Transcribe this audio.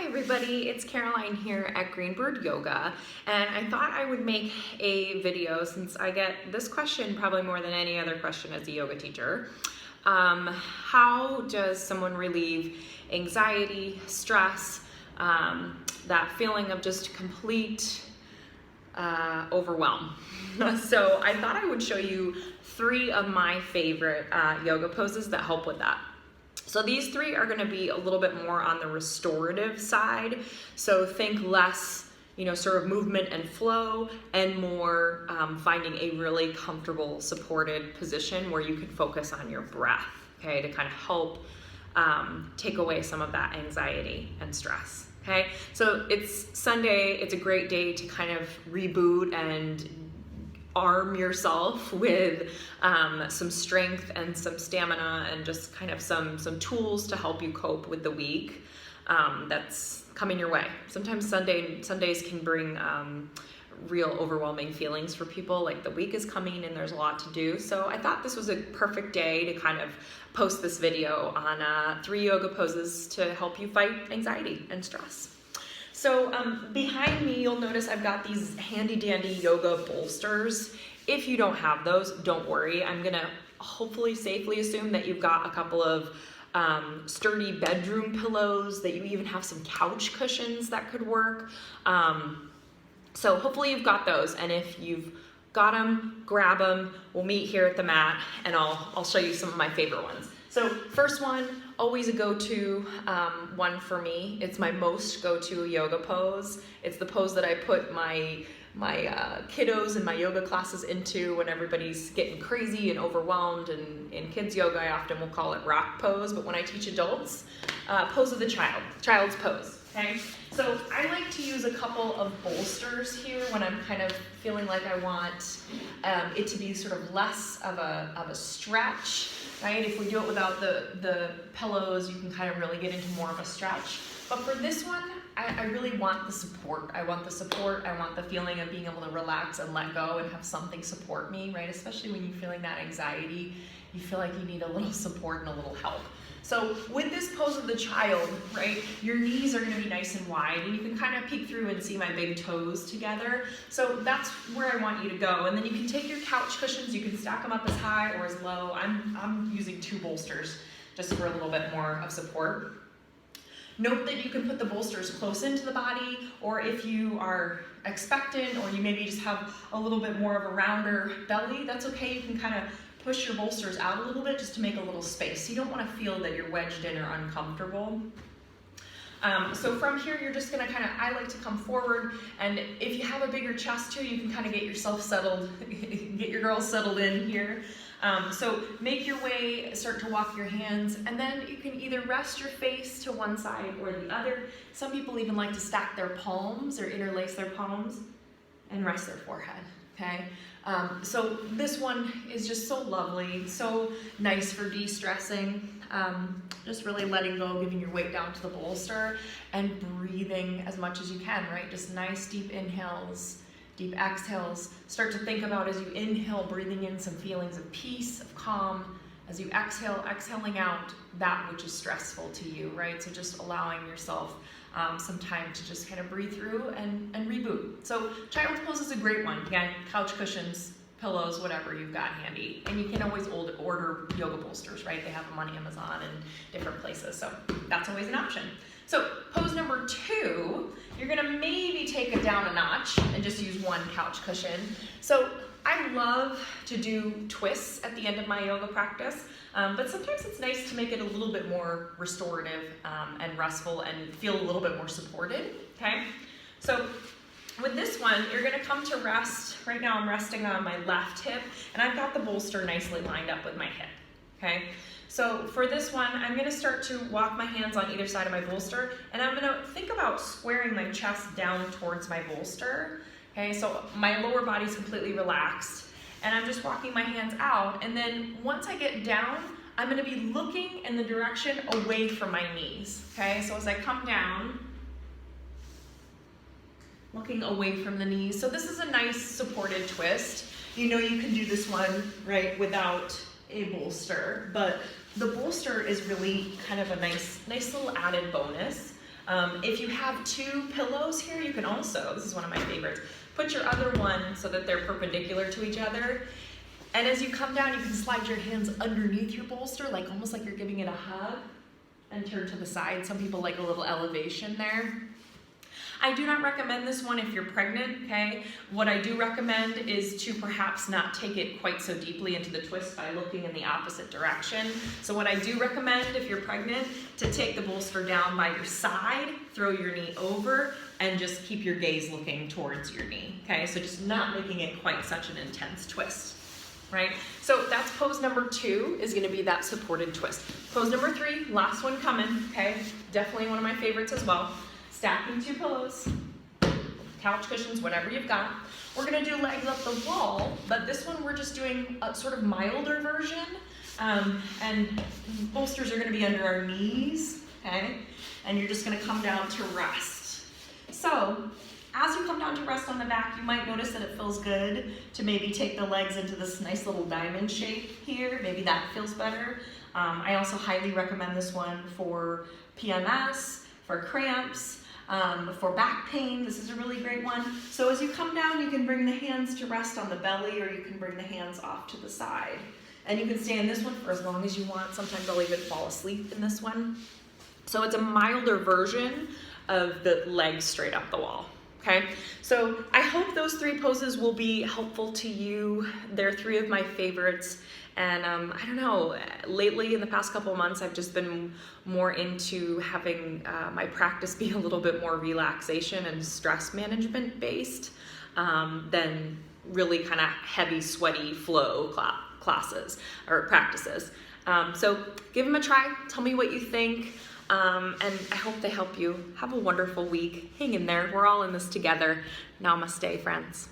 everybody, it's Caroline here at Greenbird Yoga, and I thought I would make a video since I get this question probably more than any other question as a yoga teacher. How does someone relieve anxiety, stress, that feeling of just complete overwhelm? So I thought I would show you 3 of my favorite yoga poses that help with that. So these 3 are going to be a little bit more on the restorative side. So think less, sort of movement and flow, and more finding a really comfortable, supported position where you can focus on your breath, okay, to kind of help take away some of that anxiety and stress. Okay, so it's Sunday. It's a great day to kind of reboot and arm yourself with some strength and some stamina and just kind of some tools to help you cope with the week that's coming your way. Sometimes Sundays can bring real overwhelming feelings for people, like the week is coming and there's a lot to do. So I thought this was a perfect day to kind of post this video on 3 yoga poses to help you fight anxiety and stress. So behind me, you'll notice I've got these handy dandy yoga bolsters. If you don't have those, don't worry. I'm gonna hopefully safely assume that you've got a couple of sturdy bedroom pillows, that you even have some couch cushions that could work. So hopefully you've got those, and if you've got them, grab them. We'll meet here at the mat, and I'll show you some of my favorite ones. So first one, always a go-to one for me. It's my most go-to yoga pose. It's the pose that I put my kiddos and my yoga classes into when everybody's getting crazy and overwhelmed. And in kids yoga, I often will call it rock pose, but when I teach adults, pose of the child's pose. Okay, so I like to use a couple of bolsters here when I'm kind of feeling like I want it to be sort of less of a stretch, right? If we do it without the pillows, you can kind of really get into more of a stretch. But for this one, I really want the support. I want the feeling of being able to relax and let go and have something support me, right? Especially when you're feeling that anxiety, you feel like you need a little support and a little help. So with this pose of the child, right, your knees are gonna be nice and wide, and you can kind of peek through and see my big toes together. So that's where I want you to go. And then you can take your couch cushions, you can stack them up as high or as low. I'm using 2 bolsters just for a little bit more of support. Note that you can put the bolsters close into the body, or if you are expectant, or you maybe just have a little bit more of a rounder belly, that's okay. You can kind of push your bolsters out a little bit just to make a little space. You don't want to feel that you're wedged in or uncomfortable. So from here, you're just gonna I like to come forward, and if you have a bigger chest too, you can kind of get yourself settled, get your girls settled in here. So make your way, start to walk your hands, and then you can either rest your face to one side or the other. Some people even like to stack their palms or interlace their palms and rest their forehead, okay? So this one is just so lovely, so nice for de-stressing. Just really letting go, giving your weight down to the bolster, and breathing as much as you can, right? Just nice deep inhales, deep exhales. Start to think about, as you inhale, breathing in some feelings of peace, of calm. As you exhale, exhaling out that which is stressful to you, right? So just allowing yourself some time to just kind of breathe through and reboot. So child's pose is a great one. Again, couch cushions, pillows, whatever you've got handy. And you can always order yoga bolsters, right? They have them on Amazon and different places. So that's always an option. So pose number 2, you're gonna maybe take it down a notch and just use 1 couch cushion. So I love to do twists at the end of my yoga practice, but sometimes it's nice to make it a little bit more restorative and restful and feel a little bit more supported, okay? So with this one, you're gonna come to rest. Right now I'm resting on my left hip, and I've got the bolster nicely lined up with my hip, okay? So for this one, I'm gonna start to walk my hands on either side of my bolster, and I'm gonna think about squaring my chest down towards my bolster. Okay, so my lower body's completely relaxed, and I'm just walking my hands out, and then once I get down, I'm gonna be looking in the direction away from my knees. Okay, so as I come down, looking away from the knees. So this is a nice supported twist. You can do this one, right, without a bolster, but the bolster is really kind of a nice little added bonus. If you have two pillows here, you can also, this is one of my favorites, put your other one so that they're perpendicular to each other. And as you come down, you can slide your hands underneath your bolster, like almost like you're giving it a hug, and turn to the side. Some people like a little elevation there. I do not recommend this one if you're pregnant, okay? What I do recommend is to perhaps not take it quite so deeply into the twist by looking in the opposite direction. So what I do recommend if you're pregnant, to take the bolster down by your side, throw your knee over, and just keep your gaze looking towards your knee, okay? So just not making it quite such an intense twist. Right? So that's pose number 2 is gonna be that supported twist. Pose number 3, last one coming, okay? Definitely one of my favorites as well. Stacking 2 pillows, couch cushions, whatever you've got. We're gonna do legs up the wall, but this one we're just doing a sort of milder version. And bolsters are gonna be under our knees, okay? And you're just gonna come down to rest. So, as you come down to rest on the back, you might notice that it feels good to maybe take the legs into this nice little diamond shape here. Maybe that feels better. I also highly recommend this one for PMS, for cramps, for back pain. This is a really great one. So as you come down, you can bring the hands to rest on the belly, or you can bring the hands off to the side. And you can stay in this one for as long as you want. Sometimes I'll even fall asleep in this one. So it's a milder version of the legs straight up the wall. Okay, so I hope those 3 poses will be helpful to you. They're 3 of my favorites, and I don't know, lately in the past couple of months I've just been more into having my practice be a little bit more relaxation and stress management based than really kind of heavy, sweaty flow classes or practices. So give them a try, tell me what you think. And I hope they help you. Have a wonderful week. Hang in there. We're all in this together. Namaste, friends.